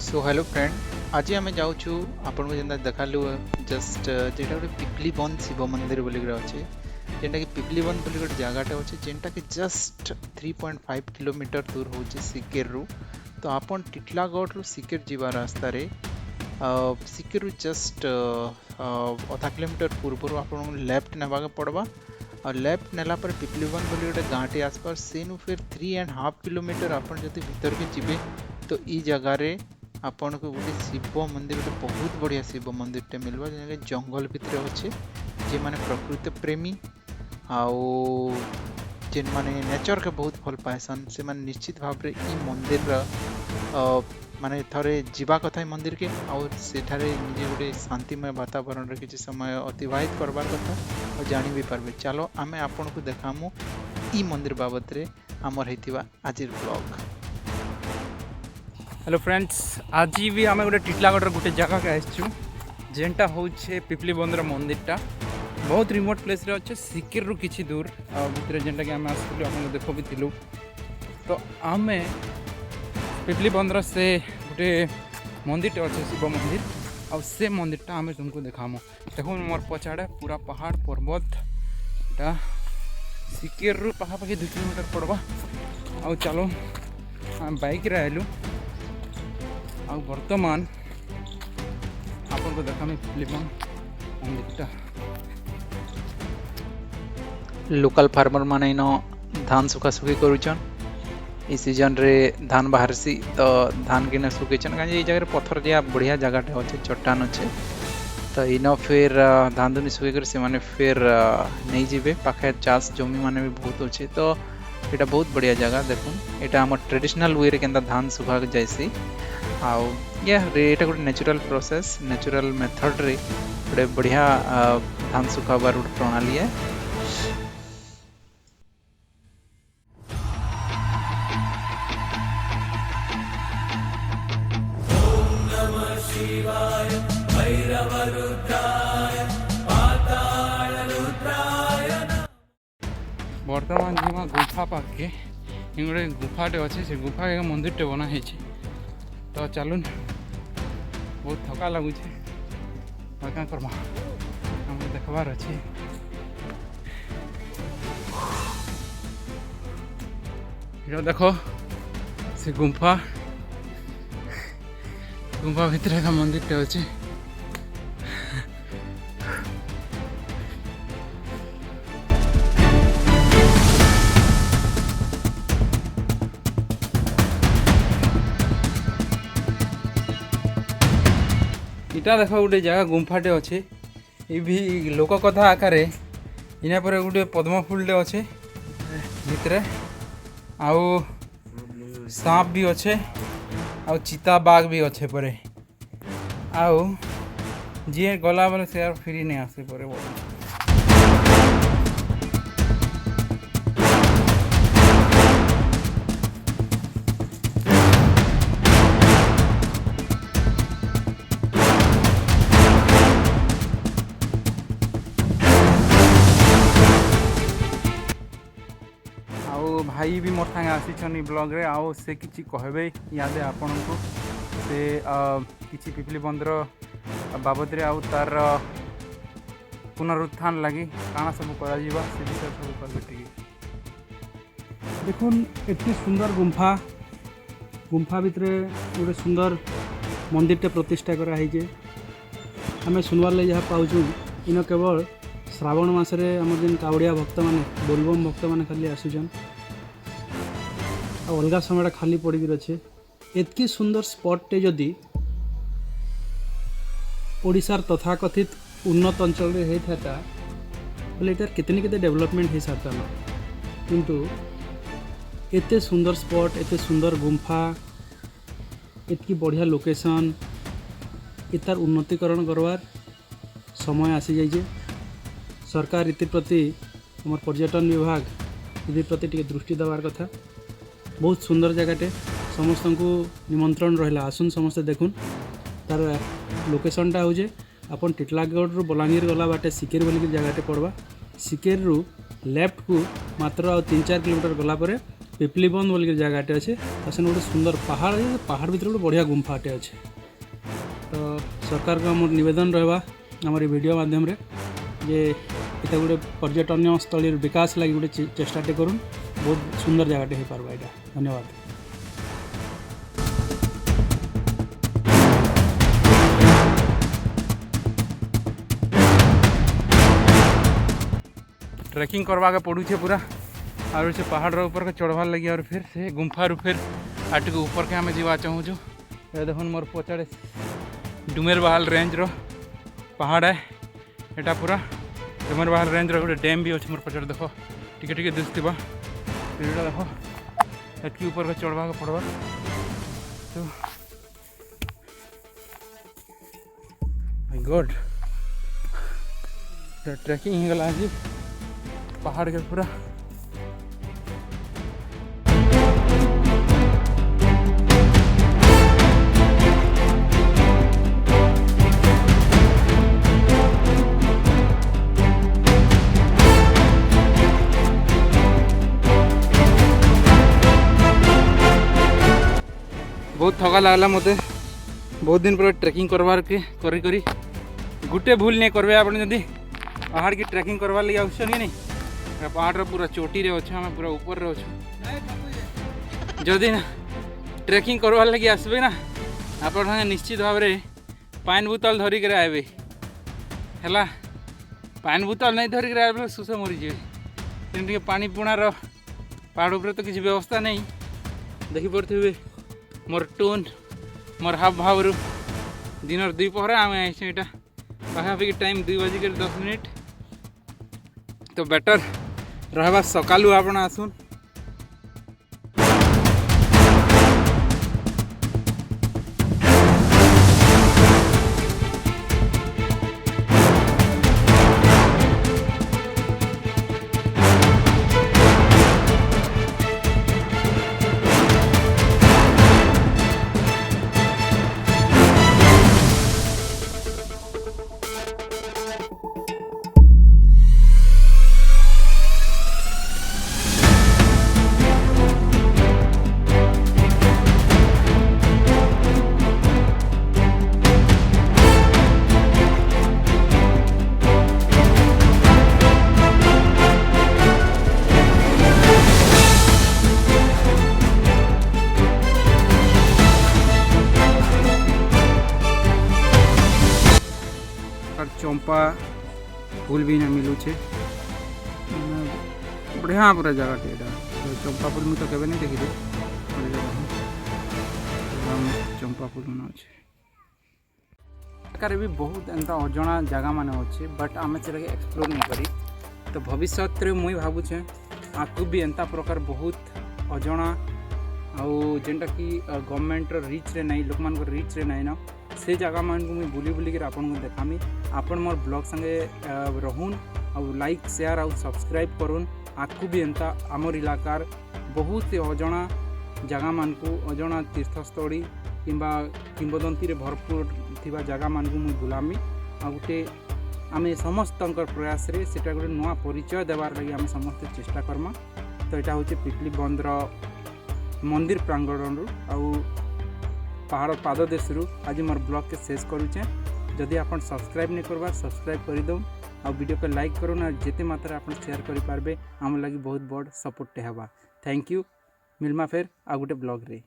So hello friend, आज आम जाऊँ आपन को जेनता देखालु जस्ट जेटा गोटे पिपलीबंध शिव मंदिर बोली अच्छे जेनटा कि पिपलीबंध बोली गोटे जगहटा अच्छे जेनटा कि जस्ट 3.5 किलोमीटर दूर हो सिकेर रु। तो आपन टिटलागढ़ रु सिकेर जीवा रास्ता रे सिकेर रु जस्ट आधा किलोमीटर पूर्व आपन लेफ्ट नेबा पड़वा और लेफ्ट नेला पर पिपलीबंध बोली गोटे गाँटे आसपास सेनु फिर 3.5 किलोमीटर आपन जदि भीतर के जीवे तो ई जगह रे आपन को गोटे शिव मंदिर गोटे बहुत बढ़िया शिव मंदिर मिलवा जे जंगल भितर अच्छे जे माने प्रकृति प्रेमी आउ जेन माने नेचर के बहुत भल पाएसन से माने निश्चित भाव रे ई मंदिर माने थरे जीवा कथा मंदिर के और सेठारे निजे गोटे शांतिमय वातावरण रे किछि समय अतिबाहित करबार कथा और जानि भी पारबे। चलो आमे आपन को देखामु ई मंदिर बाबत रे हमर हेतिबा आजिर ब्लॉग। हेलो फ्रेंड्स, आज भी आम गोटे टिटलागढ़ गोटे जगह के आसचु जेनटा हूँ पिपलीबंधर मंदिरटा बहुत रिमोट प्लेस रे अच्छे सिकेर रु किछि दूर भितर जेनटा कि आम आसलु आपन देखो भी थिलु। तो आम पिपलीबंधर से गोटे मंदिर अच्छे शिव मंदिर और से मंदिरटा आम तुमको देखामु। देखो मोर पछाड़े पूरा पहाड़ पर्वत टा सिकेर रु पाखापाखि 2 किलोमीटर पड़वा। और चलो आम बाइक रे आइलु आ वर्तमान आपन को देखा मैं पिपलीबंध मंदिरटा। लोकल फार्मर माने इन धान सुखासुखी करूछन ई सीजन रे धान बाहरसी तो धान के सुखेछन काजे ई जगह पत्थर दिया बढ़िया जगह अच्छे चट्टान अच्छे तो इन फिर धान धुनी सुखे कर से माने फिर नहीं जीवे पाखे चाष जमी माने भी बहुत अच्छे। तो यहाँ बहुत बढ़िया जगह देखुन यहाँ आम ट्रेडिशनल वे रे केनता धान सुखा जाइसी आउ ये गोटे नेचुरल प्रोसेस नेचुरल मेथड रे गोटे बढ़िया धान सुखाबार गोटे प्रणाली है। वर्तमान जीमा गुफा पाखे गोटे गुफाटे अच्छे से गुफा के मंदिरटे बना है। तो चलुन बहुत थका लगुच क्या करमा हमको देखबार अच्छे। ये देखो से गुफा भीतर का मंदिरटे अच्छे। इटा देखो गोटे जगह गुम्फाटे अच्छे ये भी लोक कथा आकार इना पर गोटे पद्म फूलटे अच्छे भितर आउ सांप भी अच्छे आउ चिता बाघ भी अच्छे परे आउ जी गला बेले से फिरी नहीं आसे परे बोल। भाई भी मोर संगे आसी ब्लॉग रे आओ से किछि कहबे यादे आपन को से किछि पिपलीबंधर बाबद रे आउ तार पुनरुत्थान लगी काना सब करा जीवा से विषय सब कर बेटी देखुन एते सुंदर गुम्फा भितर गोटे सुंदर मंदिरटे प्रतिष्ठा करा है जे आमे सुनवार ले जहाँ पाउछु इन केवल श्रावण मासरे आम दिन कावड़िया भक्त माने बोलबम भक्त माने खाली आसुछन अलग समय खाली पड़ अच्छे एतकी सुंदर स्पॉटटे जदि ओडिशार तथाकथित उन्नत अंचल रे होता बोले यार कितने केते डेवलपमेंट हो सारता ना किंतु एते सुंदर स्पॉट एते सुंदर गुम्फा एतकी बढ़िया लोकेशन इतार उन्नतीकरण करवार समय आसी जाइए। सरकार इति प्रति हमर पर्यटन विभाग इति प्रति टिके दृष्टि देवार कथा। बहुत सुंदर जगहटे समस्त को निमंत्रण रहा आसुन समस्ते देखुन तार लोकेशनटा हो आपन टिटलागढ़ रु बलांगीर गला बाटे सिकेर बोलिक जगहटे पड़वा सिकेर रु लेफ्ट को मात्र 3-4 किलोमीटर गला परे पिपली बंद बोल जगहटे अच्छे सेन गोटे सुंदर पहाड़ है पहाड़ भीतर गोटे बढ़िया गुम्फाटे अच्छे तो सरकार को आम निवेदन रहा आम वीडियो माध्यम जे इतना गोटे पर्यटन स्थली विकास लगी गोटे चेष्टाटे करूँ बहुत सुंदर जगहटे हो पार्बा यहाँ धन्यवाद। ट्रेकिंग करवा के पड़ू पूरा और से पहाड़ ऊपर के चढ़वार लगी और फिर से गुम्फा रू फिर आट के ऊपर के आम जावा चाहूँ देख मोर पचाड़े डुमेर बहाल रेंज रो पहाड़ है एटा पूरा डुमेर बहाल रेंज रो गोटे डैम भी अच्छे मोर पचाड़े देख टिके दिखा फिर देख एटकी ऊपर के चढ़वा के पड़वा तो माय गॉड ट्रेकिंग हो गला आज पहाड़ के पूरा बहुत थका लगला मत बहुत दिन पर ट्रेकिंग करवार के करी करी गुटे भूल नहीं करवे आप जदि पहाड़ की ट्रेकिंग करवार लगे आवश्यक नहीं पहाड़ पूरा चोटी रे अच्छे आम पूरा ऊपर रे अच्छे जदि ना ट्रेकिंग करवार लगे आसबे ना आप निश्चित भाव में पानी बोतल धरिक आए है पानी बोतल नहीं धरिक आए सुस मरीजे तेणु पानी पुणार पहाड़ उपर तो किसी व्यवस्था नहीं देखिपे मोर टोन मोर हाव भाव दिन 2 पहर आम आए पाखापाखि टाइम 2:10 तो बेटर रहा सकालू आपण आसुन चंपा फूल भी ना मिलू छे बढ़िया पूरा जगह टे चंपा फूल मुझे तो केवे नहीं देखी चंपा फूल मन अच्छे भी बहुत एंता अजना जगह मान अच्छे बट आम से एक्सप्लोर नहीं करी तो भविष्य में मुई भावुचे आपको भी एंता प्रकार बहुत अजना आउ जेनटा कि गवर्नमेंट रिच रे नहीं लोक मान रिच रे नहीं ना से जगह मान को मुझे बुली बुलिक आपन को देखामी आपन मोर ब्लॉग संगे रहून आउ लाइक शेयर आउ सब्सक्राइब करूँ आपको भी एंता आमर इलाकार बहुत से अजना जगह मान को अजना तीर्थस्थली किंबा किंबदंती रे भरपूर थिबा जगह मान को मुझे बुलामी आ गोटे आम समस्त प्रयास रे सेटा गोटे नुआ परिचय देवार लगी आम समस्त चेष्टा करमा तो यहाँ हूँ पिपली बंदर मंदिर प्रांगण आउ पहाड़ पाददेश आज मोर ब्लॉग के शेष करुचे जदि आप सब्सक्राइब नहीं करवा सब्सक्राइब करदो आ वीडियो को लाइक करूँ ना जिते मात्रा आप शेयर करें आम लगी बहुत बड़ सपोर्ट हेबा। थैंक यू मिलमा फेर आ गोटे ब्लॉग रे।